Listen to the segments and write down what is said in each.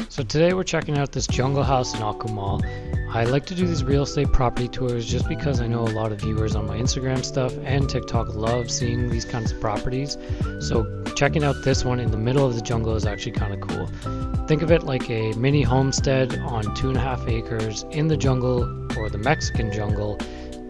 So today we're checking out this jungle house in Akumal. I like to do these real estate property tours just because I know a lot of viewers on my Instagram stuff and TikTok love seeing these kinds of properties. So checking out this one in the middle of the jungle is actually kind of cool. Think of it like a mini homestead on 2.5 acres in the jungle, or the Mexican jungle,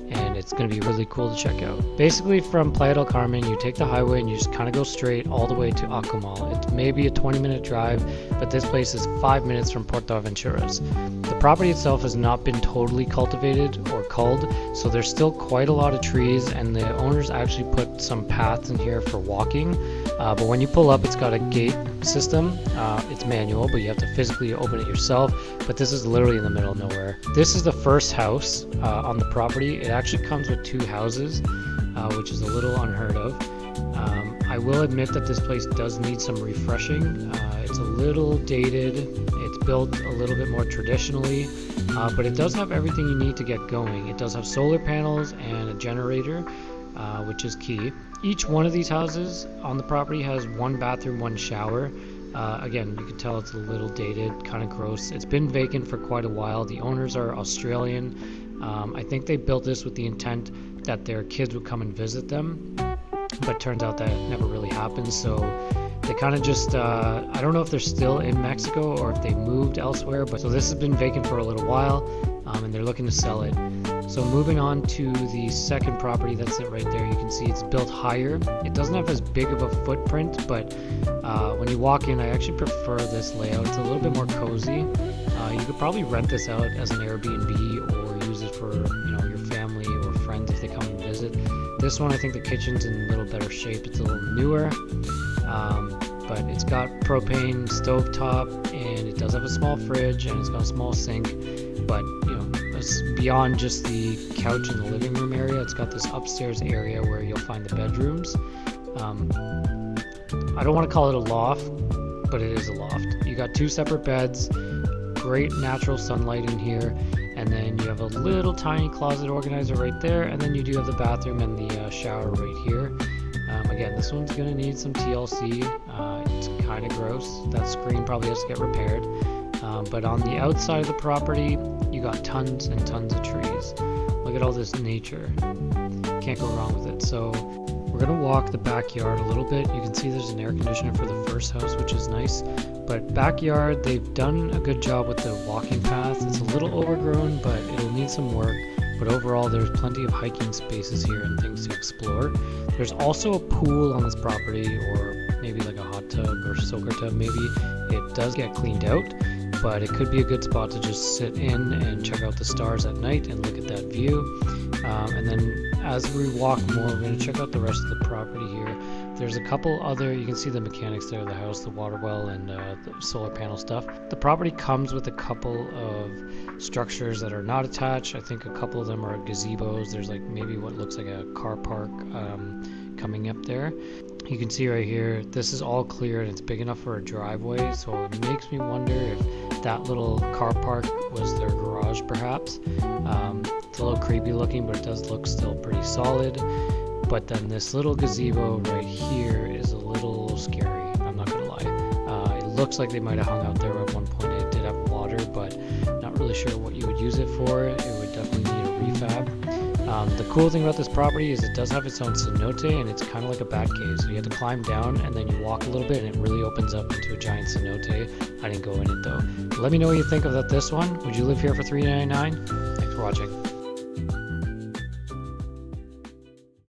and it's going to be really cool to check out. Basically, from Playa del Carmen, you take the highway and you just kind of go straight all the way to Akumal. It's maybe a 20-minute drive, but this place is 5 minutes from Venturas. The property itself has not been totally cultivated or culled, so there's still quite a lot of trees, and the owners actually put some paths in here for walking. But when you pull up, it's got a gate system. It's manual, but you have to physically open it yourself. But this is literally in the middle of nowhere. This is the first house on the property. It actually comes with 2 houses, which is a little unheard of. I will admit that this place does need some refreshing. It's a little dated. It's built a little bit more traditionally, but it does have everything you need to get going. It does have solar panels and a generator, which is key. Each one of these houses on the property has 1 bathroom, 1 shower. Again, you can tell it's a little dated, kind of gross. It's been vacant for quite a while. The owners are Australian. I think they built this with the intent that their kids would come and visit them, but turns out that never really happened. So they kind of just, I don't know if they're still in Mexico or if they moved elsewhere, but so this has been vacant for a little while, and they're looking to sell it. So moving on to the second property, that's it right there. You can see it's built higher. It doesn't have as big of a footprint, but when you walk in, I actually prefer this layout. It's a little bit more cozy. You could probably rent this out as an Airbnb or use it for, your family or friends if they come and visit. This one, I think the kitchen's in a little better shape. It's a little newer, but it's got propane stovetop, and it does have a small fridge, and it's got a small sink. But it's beyond just the couch in the living room area. It's got this upstairs area where you'll find the bedrooms. I don't want to call it a loft, but it is a loft. You got 2 separate beds, great natural sunlight in here, and then you have a little tiny closet organizer right there, and then you do have the bathroom and the shower right here. Again, this one's going to need some TLC. It's kind of gross. That screen probably has to get repaired. But on the outside of the property, you got tons and tons of trees. Look at all this nature. Can't go wrong with it. So we're going to walk the backyard a little bit. You can see there's an air conditioner for the first house, which is nice. But backyard, they've done a good job with the walking path. It's a little overgrown, but it'll need some work. But overall, there's plenty of hiking spaces here and things to explore. There's also a pool on this property, or maybe like a hot tub or soaker tub maybe. It does get cleaned out, but it could be a good spot to just sit in and check out the stars at night and look at that view. And then as we walk more, we're going to check out the rest of the property here. There's a couple other, you can see the mechanics there of the house, the water well and the solar panel stuff. The property comes with a couple of structures that are not attached. I think a couple of them are gazebos. There's like maybe what looks like a car park coming up there. You can see right here, this is all clear and it's big enough for a driveway, so it makes me wonder if that little car park was their garage perhaps. It's a little creepy looking, but it does look still pretty solid. But then this little gazebo right here is a little scary, I'm not gonna lie. It looks like they might have hung out there at one point. It did have water, but not really sure what you would use it for. It would definitely need a refab. The cool thing about this property is it does have its own cenote, and it's kind of like a bat cave. So you have to climb down and then you walk a little bit and it really opens up into a giant cenote. I didn't go in it though. Let me know what you think about this one. Would you live here for $3.99? Thanks for watching.